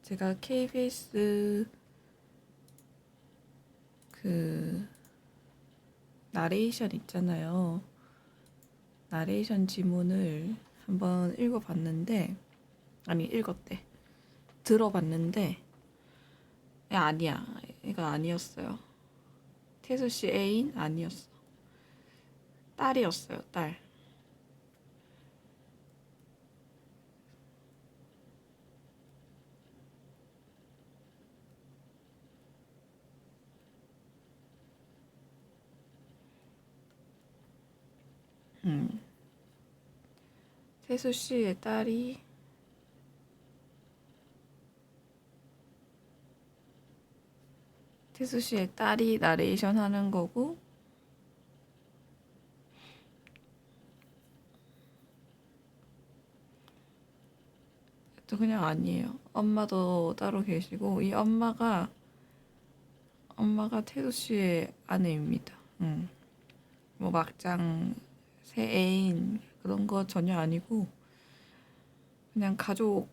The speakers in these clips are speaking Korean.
제가 KBS 그 나레이션 있잖아요. 나레이션 지문을 한번 읽어봤는데, 아니 읽었대. 들어봤는데, 아니야. 이거 아니었어요. 태수 씨 애인 아니었어. 딸이었어요. 딸. 음. 태수 씨의 딸이 태수 씨의 딸이 나레이션 하는 거고, 또 그냥 아니에요. 엄마도 따로 계시고, 이 엄마가 태수 씨의 아내입니다. 뭐 막장 새 애인 그런 거 전혀 아니고, 그냥 가족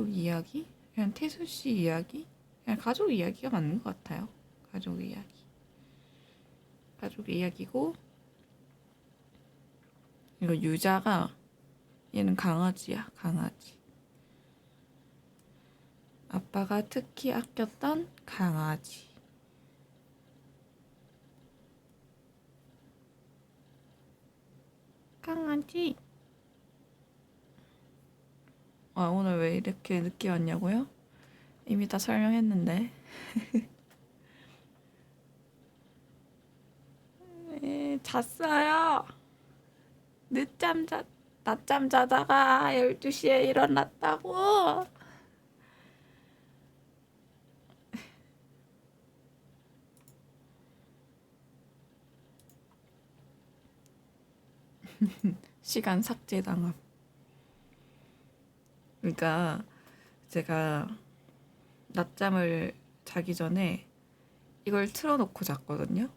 이야기? 그냥 태수 씨 이야기? 그냥 가족 이야기가 맞는 것 같아요. 가족 이야기. 가족 이야기고, 이거 유자가, 얘는 강아지야, 강아지. 아빠가 특히 아꼈던 강아지. 강아지. 오늘 왜 이렇게 늦게 왔냐고요? 이미 다 설명했는데. 잤어요. 낮잠 자다가 12시에 일어났다고. 시간 삭제당함. 그러니까 제가 낮잠을 자기 전에 이걸 틀어놓고 잤거든요.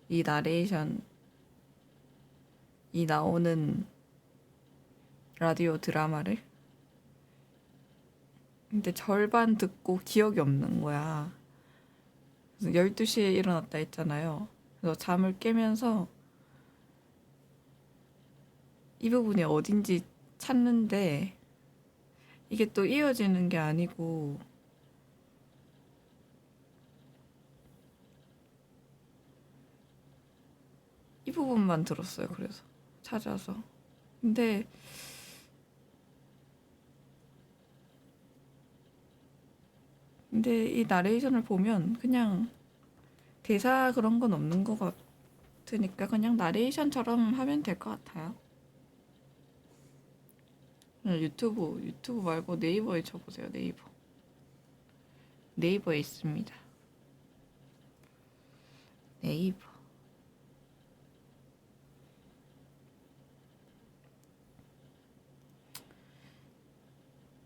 이 나레이션, 이 나오는 라디오 드라마를. 근데 절반 듣고 기억이 없는 거야. 그래서 12시에 일어났다 했잖아요. 그래서 잠을 깨면서 이 부분이 어딘지 찾는데, 이게 또 이어지는 게 아니고 이 부분만 들었어요. 그래서 찾아서. 근데 이 나레이션을 보면 그냥 대사 그런 건 없는 것 같으니까 그냥 나레이션처럼 하면 될 것 같아요. 유튜브 말고 네이버에 쳐보세요. 네이버에 있습니다. 네이버.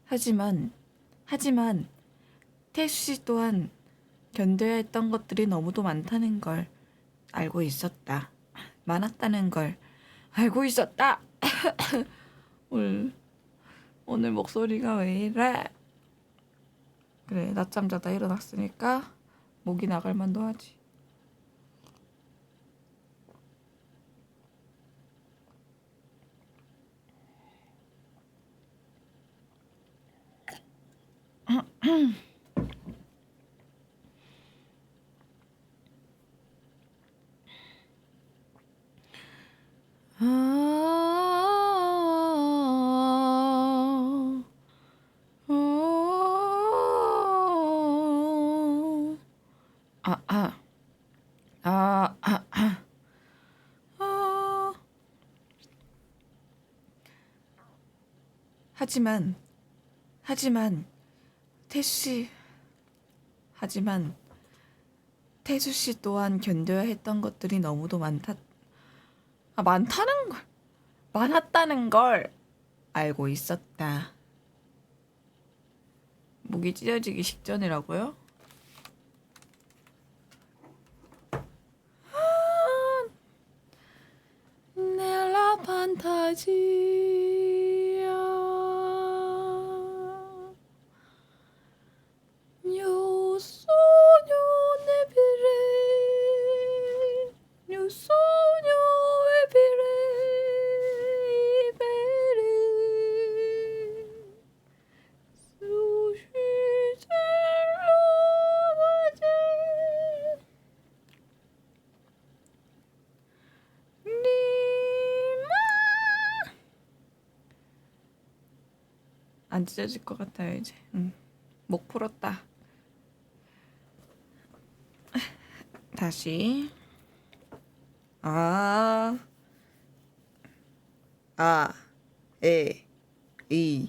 하지만 태수 씨 또한 견뎌야 했던 것들이 너무도 많다는 걸 알고 있었다. 많았다는 걸 알고 있었다. 오늘 목소리가 왜 이래? 그래, 낮잠 자다 일어났으니까 목이 나갈 만도 하지. 아, 아, 아, 아, 아, 아. 하지만 태수 씨, 하지만 태수 씨 또한 견뎌야 했던 것들이 너무도 많았다는 걸 알고 있었다. 목이 찢어지기 직전이라고요? 맞이야 요 소녀 내비레 요 소녀 에비레 이베레 수시젤로 맞이 니마 안 찢어질 것 같아요 이제. 목 풀었다. 다시 아, 아, 에, 이,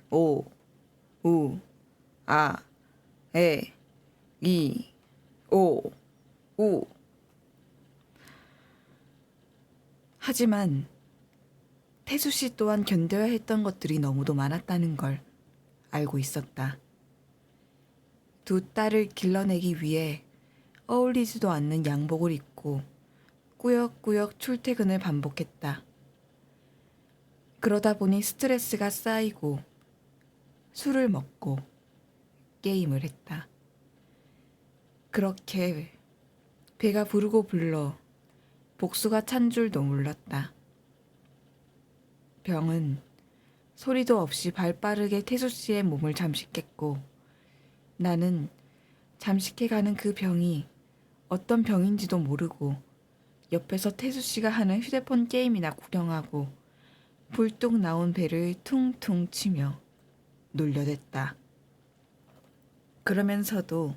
오, 우, 아, 에, 이, 오, 우. 하지만 태수 씨 또한 견뎌야 했던 것들이 너무도 많았다는 걸 알고 있었다. 두 딸을 길러내기 위해 어울리지도 않는 양복을 입고 꾸역꾸역 출퇴근을 반복했다. 그러다 보니 스트레스가 쌓이고 술을 먹고 게임을 했다. 그렇게 배가 부르고 불러 복수가 찬 줄도 몰랐다. 병은 소리도 없이 발빠르게 태수 씨의 몸을 잠식했고 나는 잠식해가는 그 병이 어떤 병인지도 모르고 옆에서 태수 씨가 하는 휴대폰 게임이나 구경하고 불뚝 나온 배를 퉁퉁 치며 놀려댔다. 그러면서도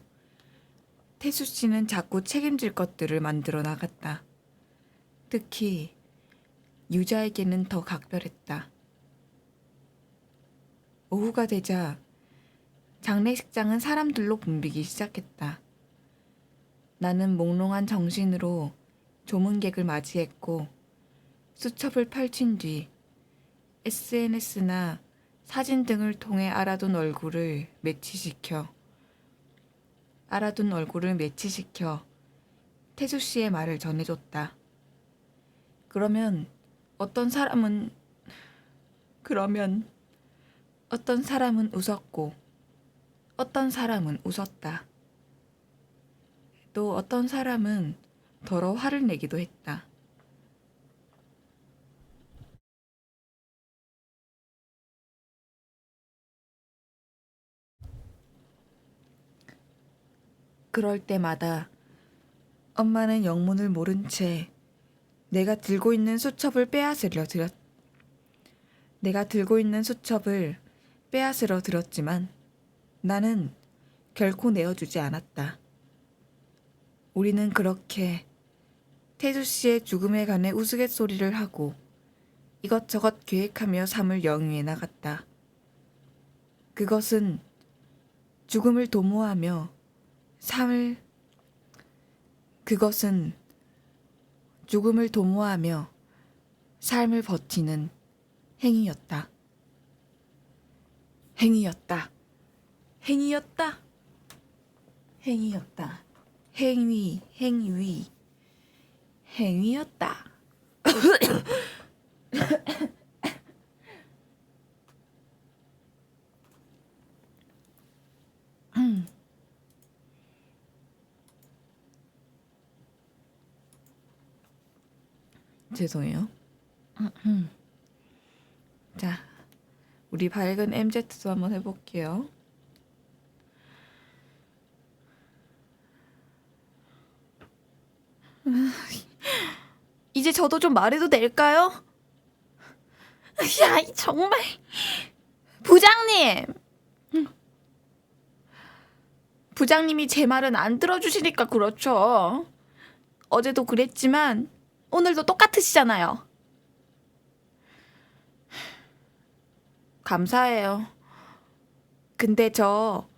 태수 씨는 자꾸 책임질 것들을 만들어 나갔다. 특히 유자에게는 더 각별했다. 오후가 되자 장례식장은 사람들로 붐비기 시작했다. 나는 몽롱한 정신으로 조문객을 맞이했고 수첩을 펼친 뒤 SNS나 사진 등을 통해 알아둔 얼굴을 매치시켜 태수 씨의 말을 전해줬다. 그러면 어떤 사람은 웃었고 어떤 사람은 웃었다. 또 어떤 사람은 더러 화를 내기도 했다. 그럴 때마다 엄마는 영문을 모른 채 내가 들고 있는 수첩을 빼앗으러 들었지만 나는 결코 내어주지 않았다. 우리는 그렇게 태수 씨의 죽음에 관해 우스갯소리를 하고 이것저것 계획하며 삶을 영위해 나갔다. 그것은 죽음을 도모하며 삶을 버티는 행위였다. 행위였다. 죄송해요. 자, 우리 밝은 MZ도 한번 해볼게요. 이제 저도 좀 말해도 될까요? 야, 정말. 부장님이 제 말은 안 들어주시니까 그렇죠. 어제도 그랬지만 오늘도 똑같으시잖아요. 감사해요. 근데 저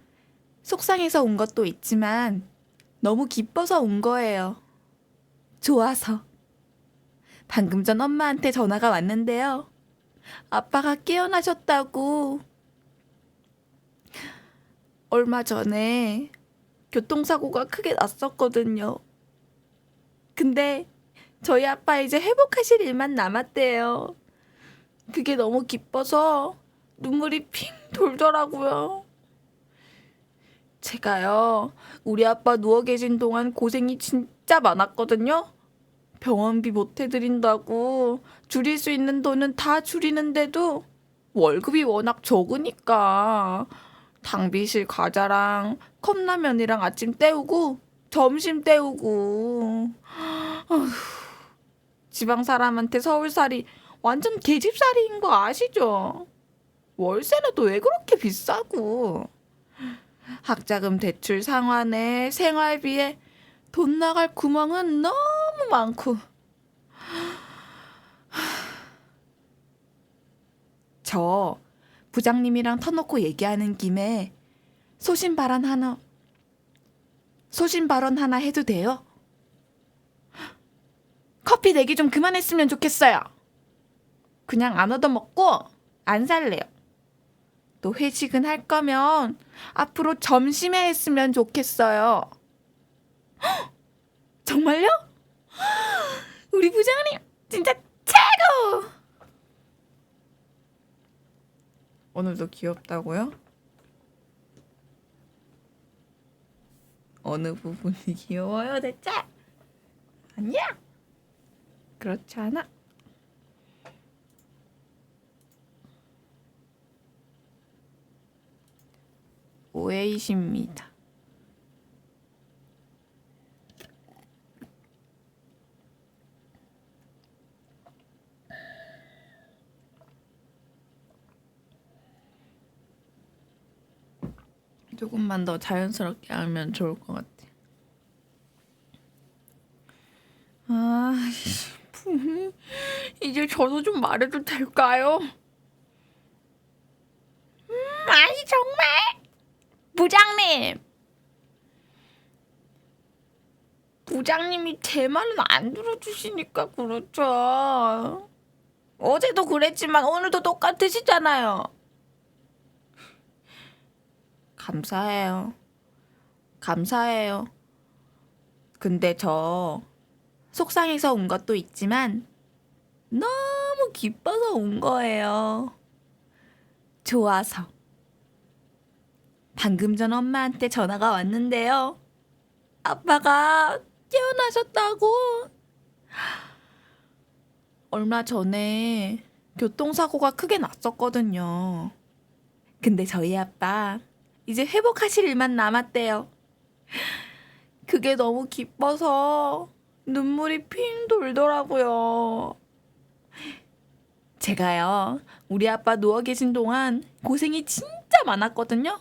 속상해서 온 것도 있지만 너무 기뻐서 온 거예요. 좋아서. 방금 전 엄마한테 전화가 왔는데요. 아빠가 깨어나셨다고. 얼마 전에 교통사고가 크게 났었거든요. 근데 저희 아빠 이제 회복하실 일만 남았대요. 그게 너무 기뻐서 눈물이 핑 돌더라고요. 제가요, 우리 아빠 누워 계신 동안 고생이 진짜 많았거든요. 병원비 못 해드린다고 줄일 수 있는 돈은 다 줄이는데도 월급이 워낙 적으니까 당비실 과자랑 컵라면이랑 아침 때우고 점심 때우고 지방 사람한테 서울살이 완전 계집살이인 거 아시죠? 월세는 또 왜 그렇게 비싸고 학자금 대출 상환에 생활비에 돈 나갈 구멍은 너무 많고 저 부장님이랑 터놓고 얘기하는 김에 소신 발언 하나 해도 돼요? 커피 내기 좀 그만했으면 좋겠어요. 그냥 안 얻어먹고 안 살래요. 또 회식은 할 거면 앞으로 점심에 했으면 좋겠어요. 정말요? 우리 부장님 진짜 최고! 오늘도 귀엽다고요? 어느 부분이 귀여워요 대체? 아니야. 그렇지 않아. 오해이십니다. 조금만 더 자연스럽게 하면 좋을 것 같아. 이제 저도 좀 말해도 될까요? 아니 정말 부장님. 부장님이 제 말은 안 들어주시니까 그렇죠. 어제도 그랬지만 오늘도 똑같으시잖아요. 감사해요. 감사해요. 근데 저 속상해서 온 것도 있지만 너무 기뻐서 온 거예요. 좋아서. 방금 전 엄마한테 전화가 왔는데요. 아빠가 깨어나셨다고. 얼마 전에 교통사고가 크게 났었거든요. 근데 저희 아빠 이제 회복하실 일만 남았대요. 그게 너무 기뻐서 눈물이 핑 돌더라고요. 제가요, 우리 아빠 누워 계신 동안 고생이 진짜 많았거든요.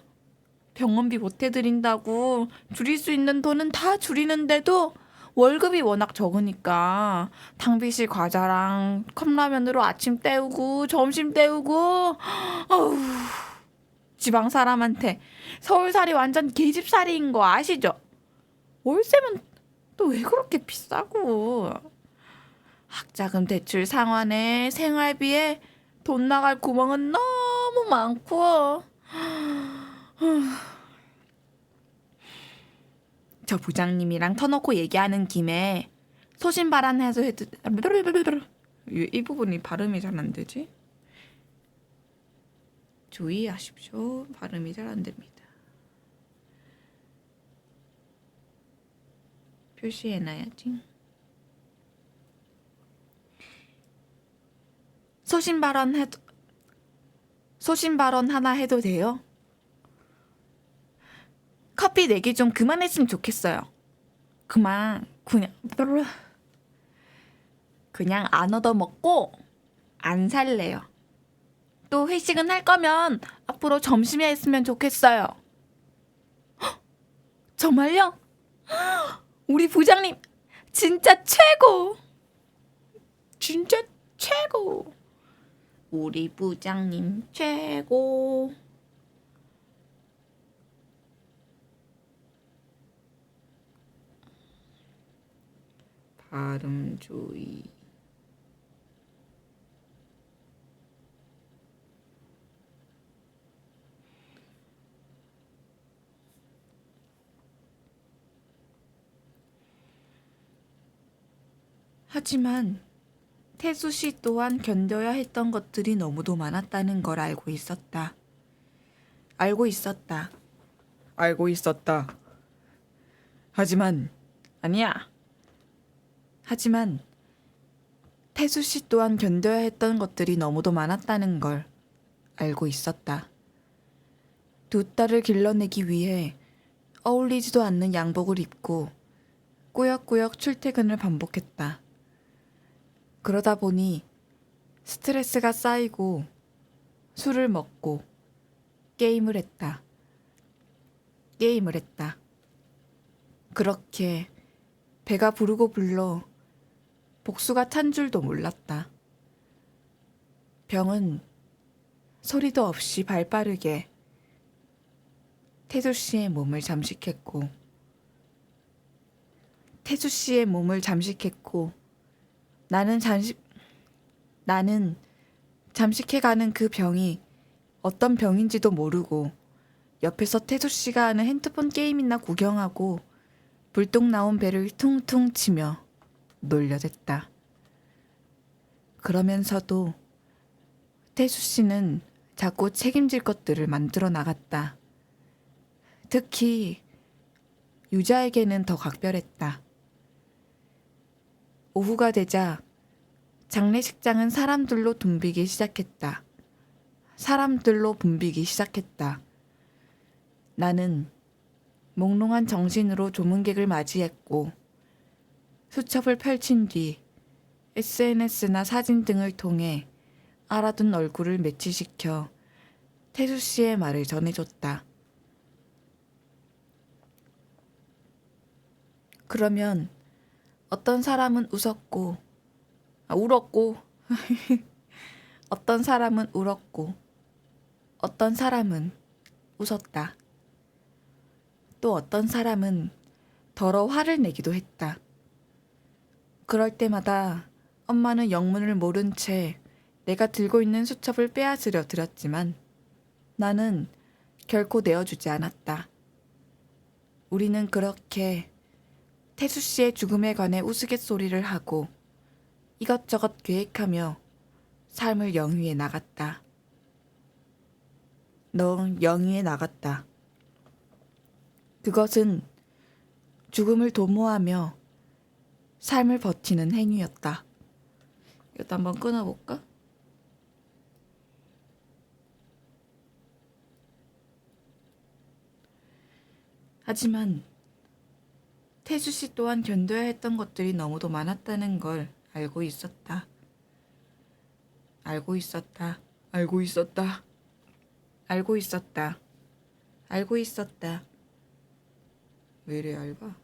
병원비 못 해드린다고 줄일 수 있는 돈은 다 줄이는데도 월급이 워낙 적으니까 탕비실 과자랑 컵라면으로 아침 때우고 점심 때우고 어우, 지방 사람한테 서울살이 완전 계집살이인 거 아시죠? 월세면 또 왜 그렇게 비싸고 학자금 대출 상환에 생활비에 돈 나갈 구멍은 너무 많고 저 부장님이랑 터놓고 얘기하는 김에 소신 발언해서 해도 이 부분이 발음이 잘 안 되지? 주의하십시오. 발음이 잘 안 됩니다. 표시해놔야지. 소신 발언 하나 해도 돼요? 커피 내기 좀 그만했으면 좋겠어요. 그냥 안 얻어먹고 안 살래요. 또 회식은 할 거면 앞으로 점심에 했으면 좋겠어요. 헉, 정말요? 우리 부장님 진짜 최고! 진짜 최고! 우리 부장님 최고! 발음 주의. 하지만 태수 씨 또한 견뎌야 했던 것들이 너무도 많았다는 걸 알고 있었다. 알고 있었다. 알고 있었다. 하지만 아니야. 하지만 태수 씨 또한 견뎌야 했던 것들이 너무도 많았다는 걸 알고 있었다. 두 딸을 길러내기 위해 어울리지도 않는 양복을 입고 꾸역꾸역 출퇴근을 반복했다. 그러다 보니 스트레스가 쌓이고 술을 먹고 게임을 했다. 그렇게 배가 부르고 불러 복수가 찬 줄도 몰랐다. 병은 소리도 없이 발빠르게 태수 씨의 몸을 잠식했고 나는 잠식해가는 그 병이 어떤 병인지도 모르고 옆에서 태수 씨가 하는 핸드폰 게임이나 구경하고 불똥 나온 배를 퉁퉁 치며 놀려댔다. 그러면서도 태수 씨는 자꾸 책임질 것들을 만들어 나갔다. 특히 유자에게는 더 각별했다. 오후가 되자 장례식장은 사람들로 붐비기 시작했다. 나는 몽롱한 정신으로 조문객을 맞이했고 수첩을 펼친 뒤 SNS나 사진 등을 통해 알아둔 얼굴을 매치시켜 태수 씨의 말을 전해줬다. 그러면 어떤 사람은 울었고 어떤 사람은 울었고 어떤 사람은 웃었다. 또 어떤 사람은 더러 화를 내기도 했다. 그럴 때마다 엄마는 영문을 모른 채 내가 들고 있는 수첩을 빼앗으려 들었지만 나는 결코 내어주지 않았다. 우리는 그렇게 태수 씨의 죽음에 관해 우스갯소리를 하고 이것저것 계획하며 삶을 영위해 나갔다. 넌 영위해 나갔다. 그것은 죽음을 도모하며 삶을 버티는 행위였다. 이것도 한번 끊어볼까? 하지만 태수 씨 또한 견뎌야 했던 것들이 너무도 많았다는 걸 알고 있었다. 왜 이래 얇아?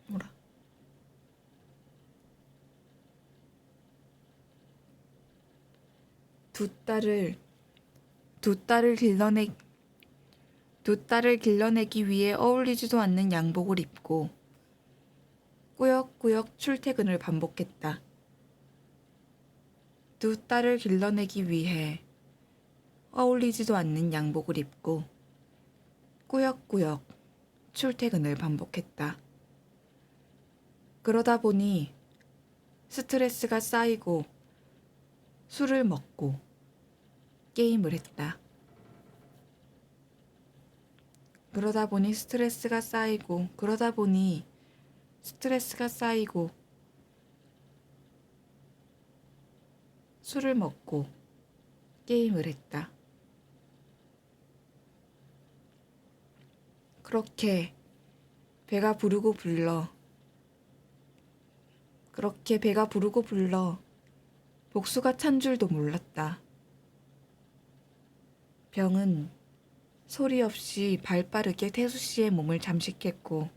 뭐라? 두 딸을 길러내기 위해 어울리지도 않는 양복을 입고 꾸역꾸역 출퇴근을 반복했다. 두 딸을 길러내기 위해 어울리지도 않는 양복을 입고 꾸역꾸역 출퇴근을 반복했다. 그러다 보니 스트레스가 쌓이고 술을 먹고 게임을 했다. 그러다 보니 스트레스가 쌓이고 술을 먹고 게임을 했다. 그렇게 배가 부르고 불러 복수가 찬 줄도 몰랐다. 병은 소리 없이 발빠르게 태수 씨의 몸을 잠식했고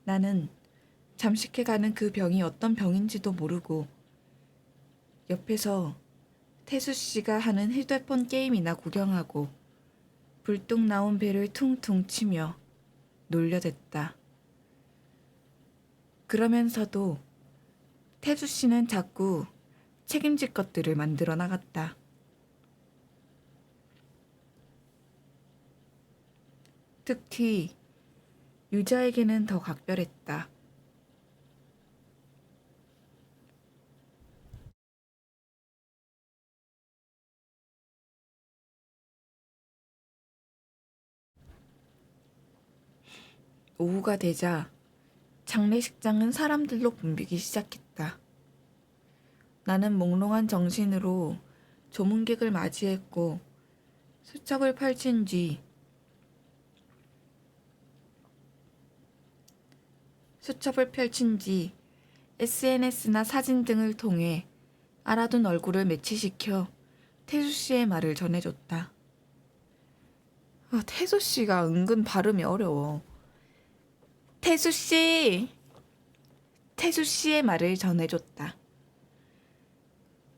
나는 잠식해가는 그 병이 어떤 병인지도 모르고 옆에서 태수 씨가 하는 휴대폰 게임이나 구경하고 불뚝 나온 배를 퉁퉁 치며 놀려댔다. 그러면서도 태수 씨는 자꾸 책임질 것들을 만들어 나갔다. 특히 유자에게는 더 각별했다. 오후가 되자 장례식장은 사람들로 붐비기 시작했다. 나는 몽롱한 정신으로 조문객을 맞이했고 수첩을 펼친 뒤 SNS나 사진 등을 통해 알아둔 얼굴을 매치시켜 태수 씨의 말을 전해줬다. 태수 씨가 은근 발음이 어려워. 태수 씨의 말을 전해줬다.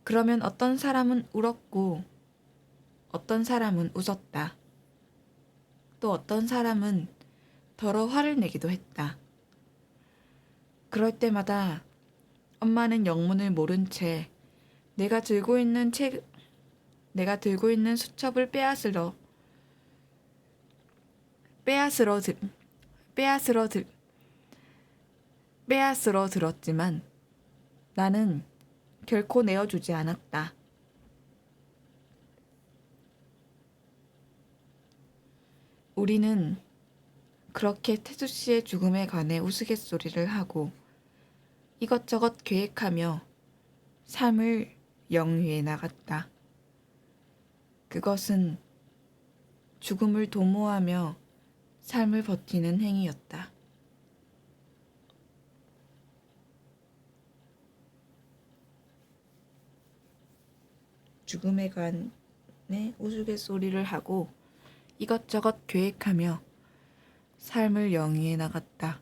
그러면 어떤 사람은 울었고 어떤 사람은 웃었다. 또 어떤 사람은 더러 화를 내기도 했다. 그럴 때마다 엄마는 영문을 모른 채 내가 들고 있는 수첩을 빼앗으러 들었지만 나는 결코 내어주지 않았다. 우리는 그렇게 태수 씨의 죽음에 관해 우스갯소리를 하고 이것저것 계획하며 삶을 영위해 나갔다. 그것은 죽음을 도모하며 삶을 버티는 행위였다. 죽음에 관해 우스갯소리를 하고 이것저것 계획하며 삶을 영위해 나갔다.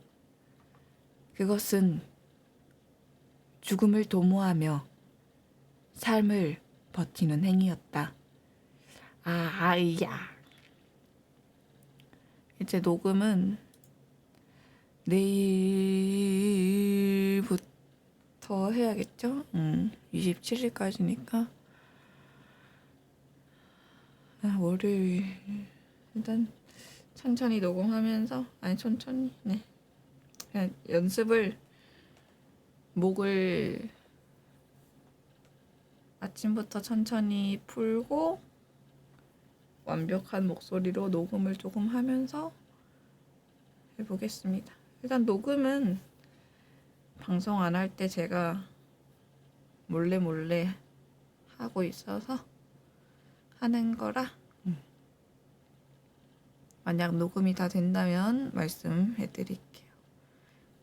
그것은 죽음을 도모하며 삶을 버티는 행위였다. 아이야. 이제 녹음은 내일부터 해야겠죠? 27일까지니까. 월요일. 일단 천천히 녹음하면서, 네. 그냥 목을 아침부터 천천히 풀고 완벽한 목소리로 녹음을 조금 하면서 해보겠습니다. 일단 녹음은 방송 안 할 때 제가 몰래 하고 있어서 하는 거라 만약 녹음이 다 된다면 말씀해 드릴게요.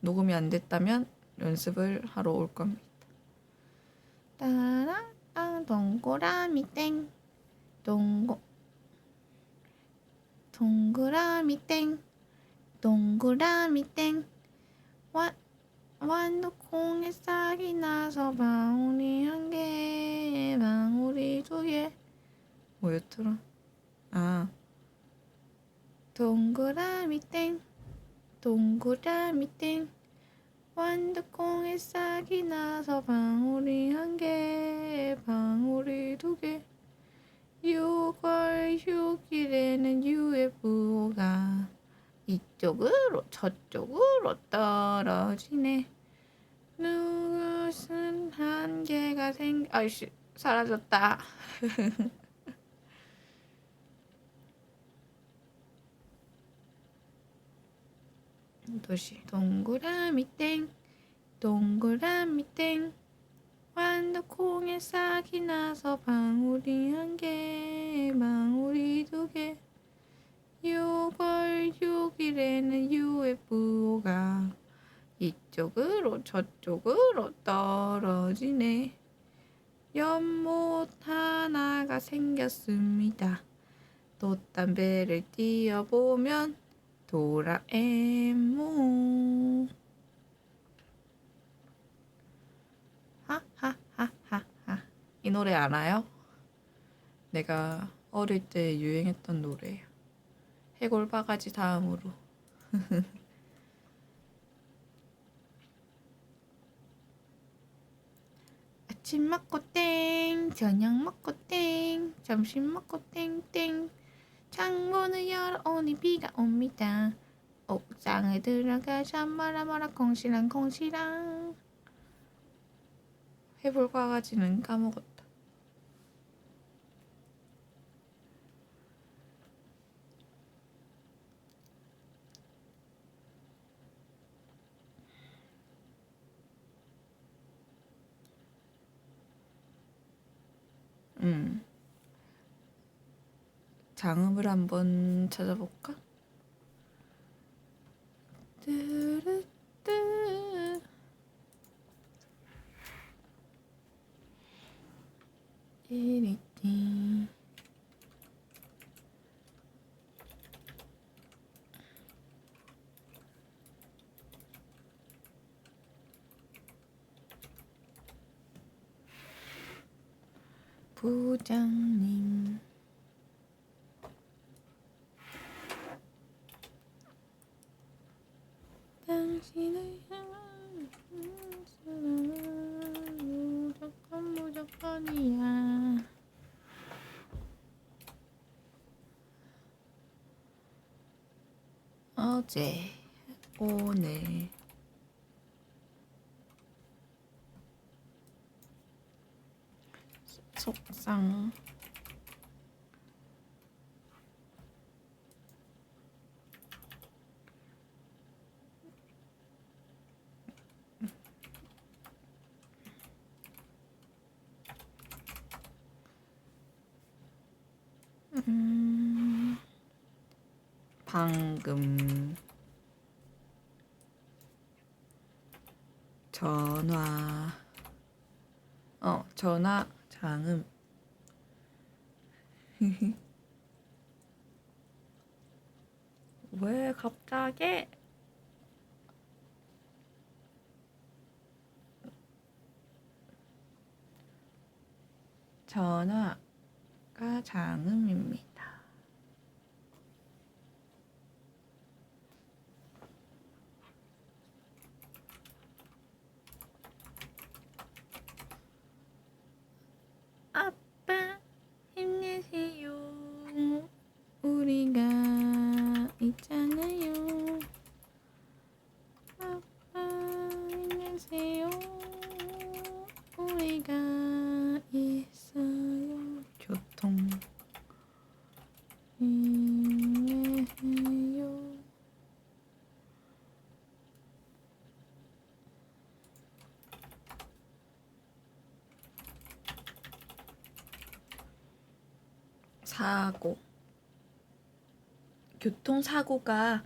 녹음이 안 됐다면 연습을 하러 올 겁니다. 따라랑 동그라미 땡 동그라미 땡 동그라미 땡 완두콩에 싹이 나서 방울이 한 개 방울이 두 개 뭐였더라? 동그라미 땡 동그라미 땡 완두콩에 싹이 나서 방울이 한 개 방울이 두 개 6월 6일에는 UFO가 이쪽으로 저쪽으로 떨어지네. 무슨 한계가 아이씨 사라졌다. 도시 동그라미 땡 동그라미 땡 완두콩에 싹이 나서 방울이 한 개 방울이 두 개 6월 6일에는 UFO가 이쪽으로 저쪽으로 떨어지네. 연못 하나가 생겼습니다. 돛담배를 띄워보면 도라에몽. 하하하하하. 이 노래 알아요? 내가 어릴 때 유행했던 노래예요. 해골 바가지 다음으로. 아침 먹고 땡, 저녁 먹고 땡, 점심 먹고 땡땡, 창문을 열어오니 비가 옵니다. 옥상에 들어가자 뭐라 공시랑 해볼과가지는 까먹었다. 장음을 한번 찾아볼까? 뚜루뚜 띠리띠 부장님 당신을 향한 사랑은 무조건이야. 어제 오늘 속상 방금 전화 장음 왜 갑자기 전화가 장음입니다. 아빠 힘내세요. 우리가 있잖아요. 아빠 힘내세요. 우리가 있어요. 교통 힘내세요. 사고 교통사고가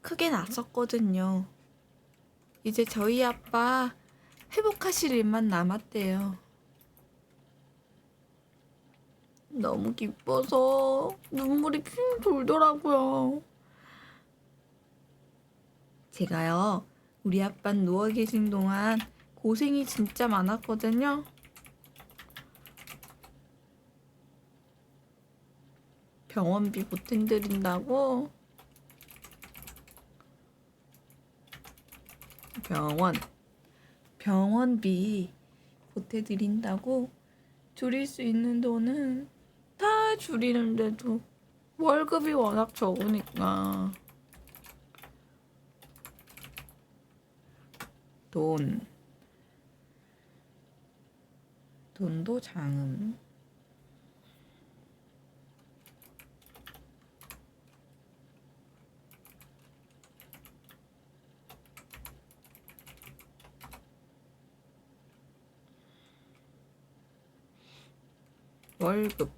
크게 났었거든요. 이제 저희 아빠 회복하실 일만 남았대요. 너무 기뻐서 눈물이 핑 돌더라고요. 제가요, 우리 아빠 누워 계신 동안 고생이 진짜 많았거든요. 병원비 보탬드린다고 병원비 보태드린다고 줄일 수 있는 돈은 다 줄이는데도 월급이 워낙 적으니까 돈도 장음. 월급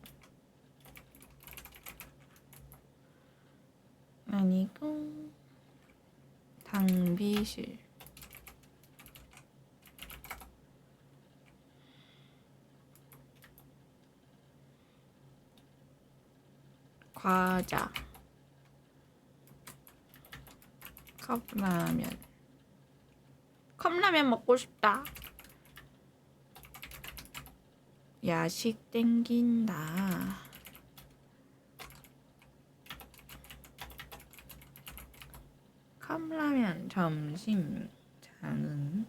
아니고 당비실 과자 컵라면 먹고 싶다. 야식 땡긴다. 컵라면 점심 장은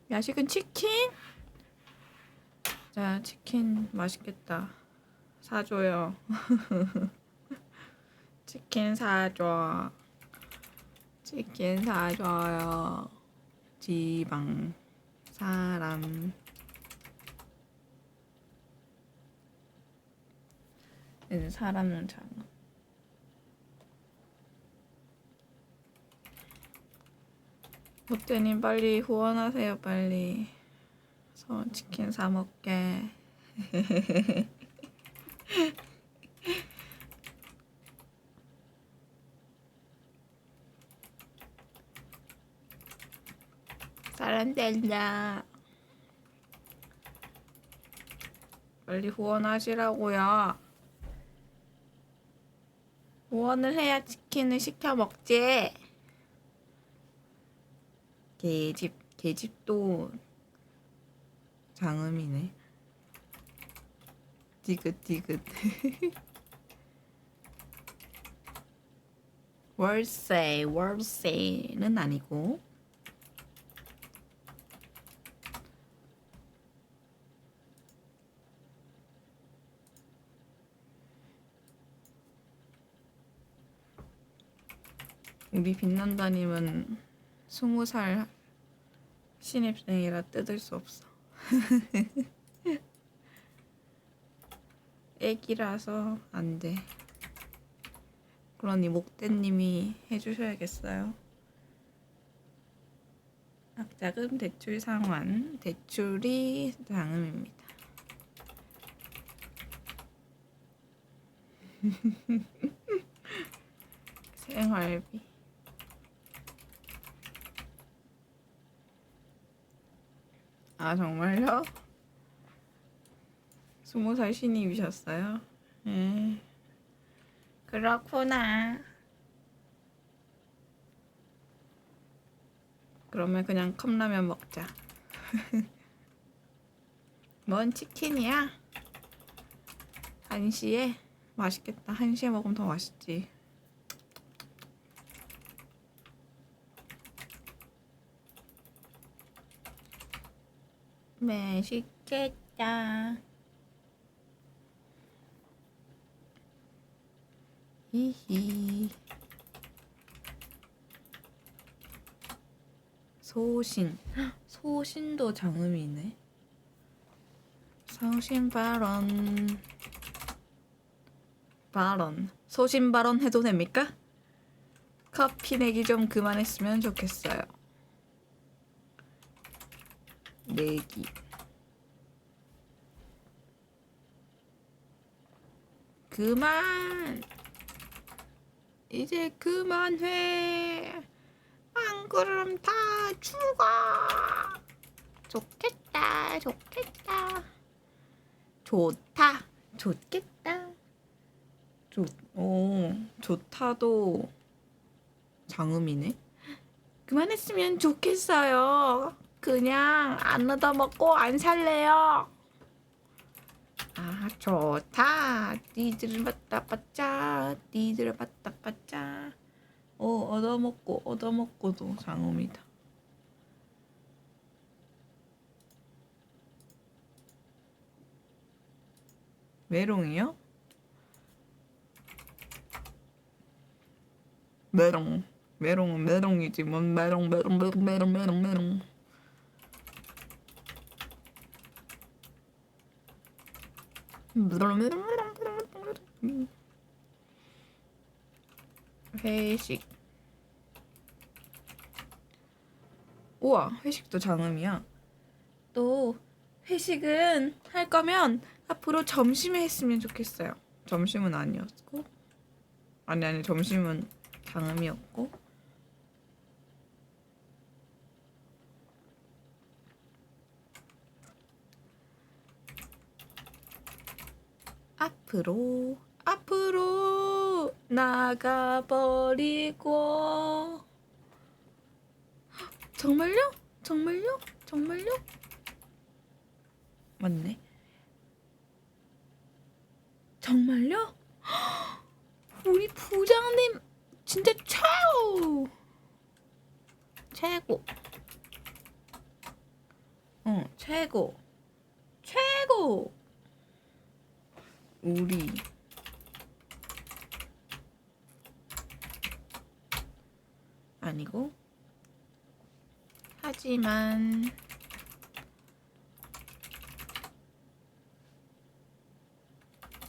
야식은 치킨? 자, 치킨 맛있겠다. 사줘요. 치킨 사줘. 치킨 사줘요. 지방 사람. 사람은 장어. 목대님 빨리 후원하세요 빨리. 저 치킨 사 먹게. 사람 된다. 빨리 후원하시라고요. 후원을 해야 치킨을 시켜 먹지. 계집도 장음이네. 디귿디귿. 월세는 아니고. 우리 빛난다님은 20살 신입생이라 뜯을 수 없어. 애기라서 안 돼. 그러니 목대님이 해주셔야겠어요. 학자금 대출 상환. 대출이 장음입니다. 생활비. 아 정말요? 20살 신입이셨어요? 그렇구나. 그러면 그냥 컵라면 먹자. 뭔 치킨이야? 1시에? 맛있겠다. 1시에 먹으면 더 맛있지. 맛있겠다. 히히. 소신도 장음이네. 소신 발언. 소신 발언 해도 됩니까? 커피 내기 좀 그만했으면 좋겠어요. 내기. 그만. 이제 그만해. 안 그럼 다 죽어. 좋겠다. 좋겠다. 좋다도 장음이네. 그만했으면 좋겠어요. 그냥 안 얻어먹고 안 살래요. 아 좋다. 니들 받다 받자. 얻어먹고도 장음이다. 메롱이요? 메롱은 메롱이지 뭔 메롱. 회식. 우와, 회식도 장음이야. 또 회식은 할 거면 앞으로 점심에 했으면 좋겠어요. 점심은 아니었고. 아니 점심은 장음이었고. 앞으로 나가버리고. 정말요? 맞네. 정말요? 우리 부장님 진짜 최고. 최고. 우리 아니고 하지만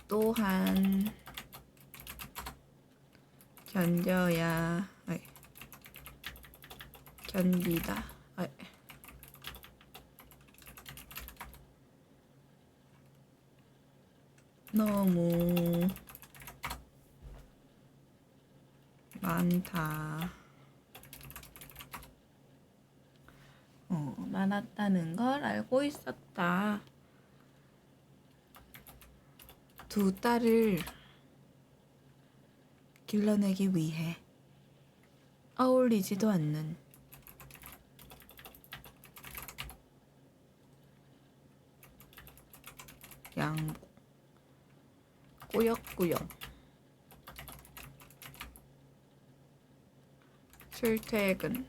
또한 견뎌야 견디다 너무 많다. 많았다는 걸 알고 있었다. 두 딸을 길러내기 위해 어울리지도 않는 양복 꾸역꾸역 출퇴근.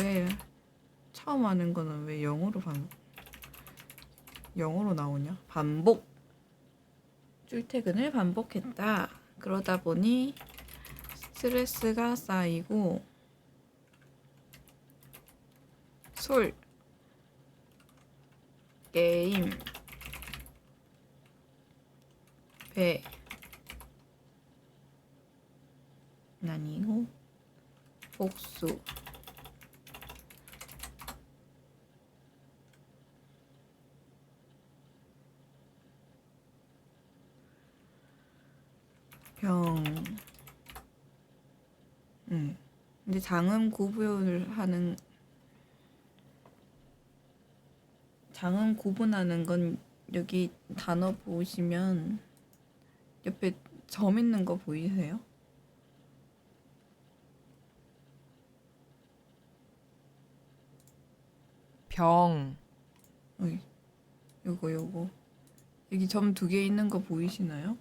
왜 처음 하는 거는 왜 영어로 나오냐? 반복. 출퇴근을 반복했다. 그러다 보니 스트레스가 쌓이고 술, 게임, 배 아니고 복수 병. 근데 장음 구분하는 건 여기 단어 보시면 옆에 점 있는 거 보이세요? 병, 요거 여기 점 2개 있는 거 보이시나요?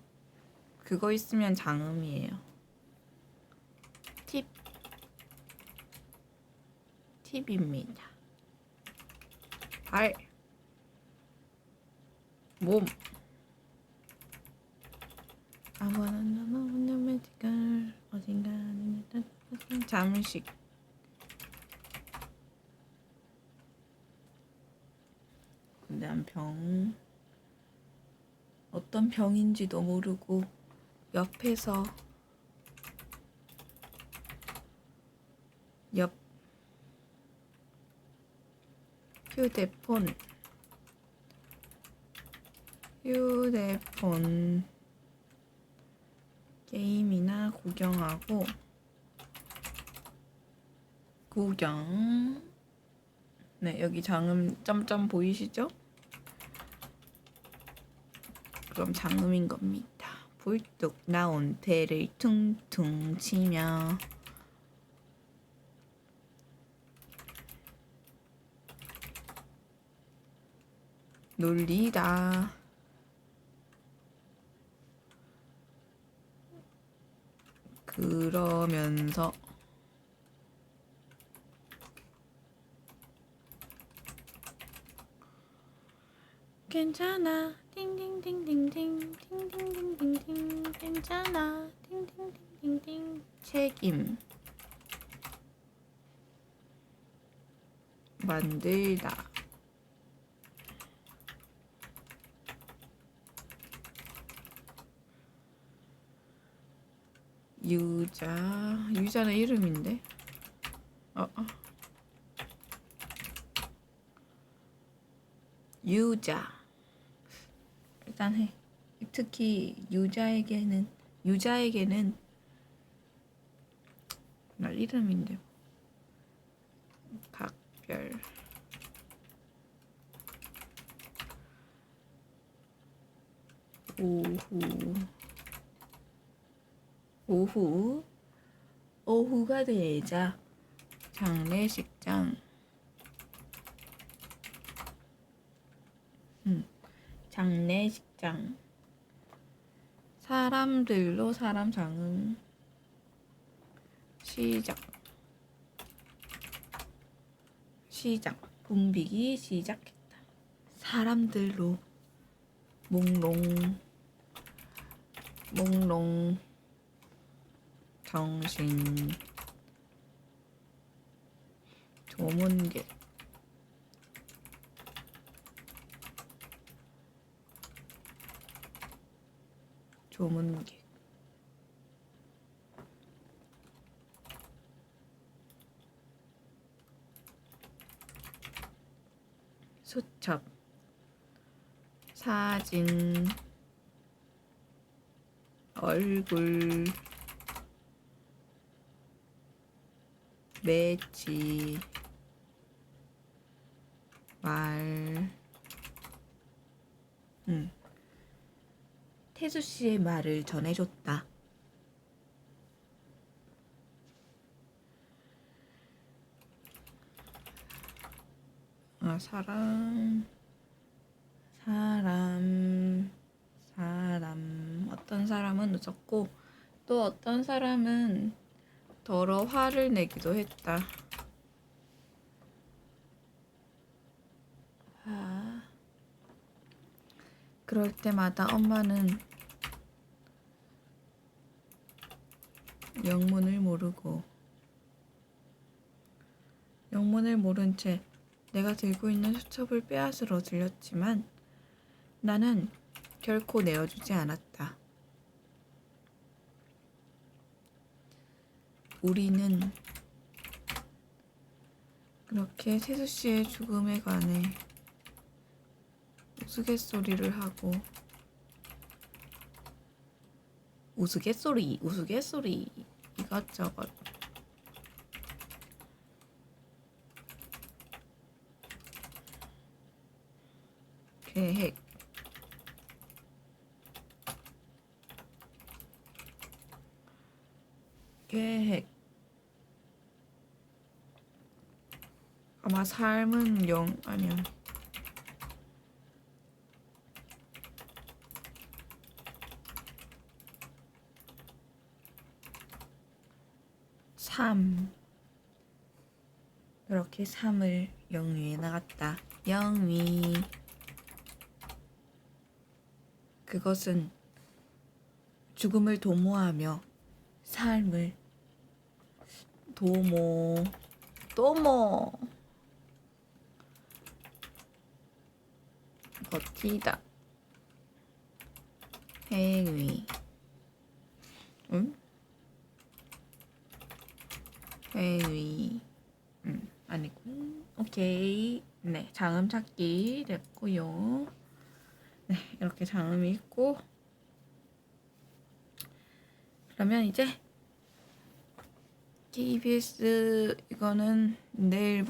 그거 있으면 장음이에요. 팁입니다. 발, 몸. 아무나 매지컬 어딘가 잠식. 난 병, 어떤 병인지도 모르고 옆에서 휴대폰 게임이나 구경하고 네, 여기 장음 점점 보이시죠? 그럼 장음인 겁니다. 불뚝 나온 배를 퉁퉁 치며 놀리다. 그러면서 괜찮아 띵띵띵띵띵 띵띵띵띵띵 괜찮아 띵띵띵띵띵 책임 만들다 유자는 이름인데 유자 일단 해. 특히 유자에게는 말 이름인데 각별 오후가 되자 장례식장 장례식장 사람들로 사람 장음 시작 붐비기 시작했다. 사람들로 몽롱 몽롱 정신 조문객 조문객 수첩 사진 얼굴 매치 말 태수 씨의 말을 전해줬다. 아, 사람 어떤 사람은 웃었고 또 어떤 사람은 더러 화를 내기도 했다. 그럴 때마다 엄마는 영문을 모른 채 내가 들고 있는 수첩을 빼앗으러 들렸지만 나는 결코 내어주지 않았다. 우리는 그렇게 세수 씨의 죽음에 관해 우스갯소리를 하고 우스갯소리 이것저것 계획 아마 삶은 아니야. 그렇게 삶을 영위해 나갔다. 영위. 그것은 죽음을 도모하며 삶을 도모 버티다. 행위. 응? 행위. 아니고. 오케이. 네, 장음 찾기 됐고요. 네, 이렇게 장음이 있고 그러면 이제 KBS 이거는 내일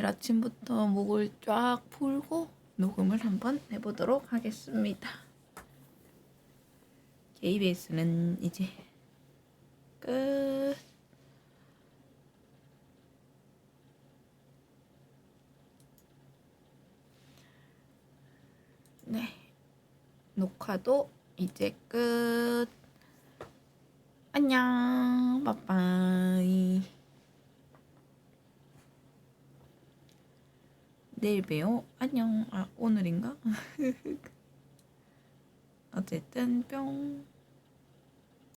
아침부터 목을 쫙 풀고 녹음을 한번 해보도록 하겠습니다. KBS는 이제 끝. 네, 녹화도 이제 끝. 안녕, 빠빠이. 내일 봬요. 안녕. 아, 오늘인가? 어쨌든 뿅.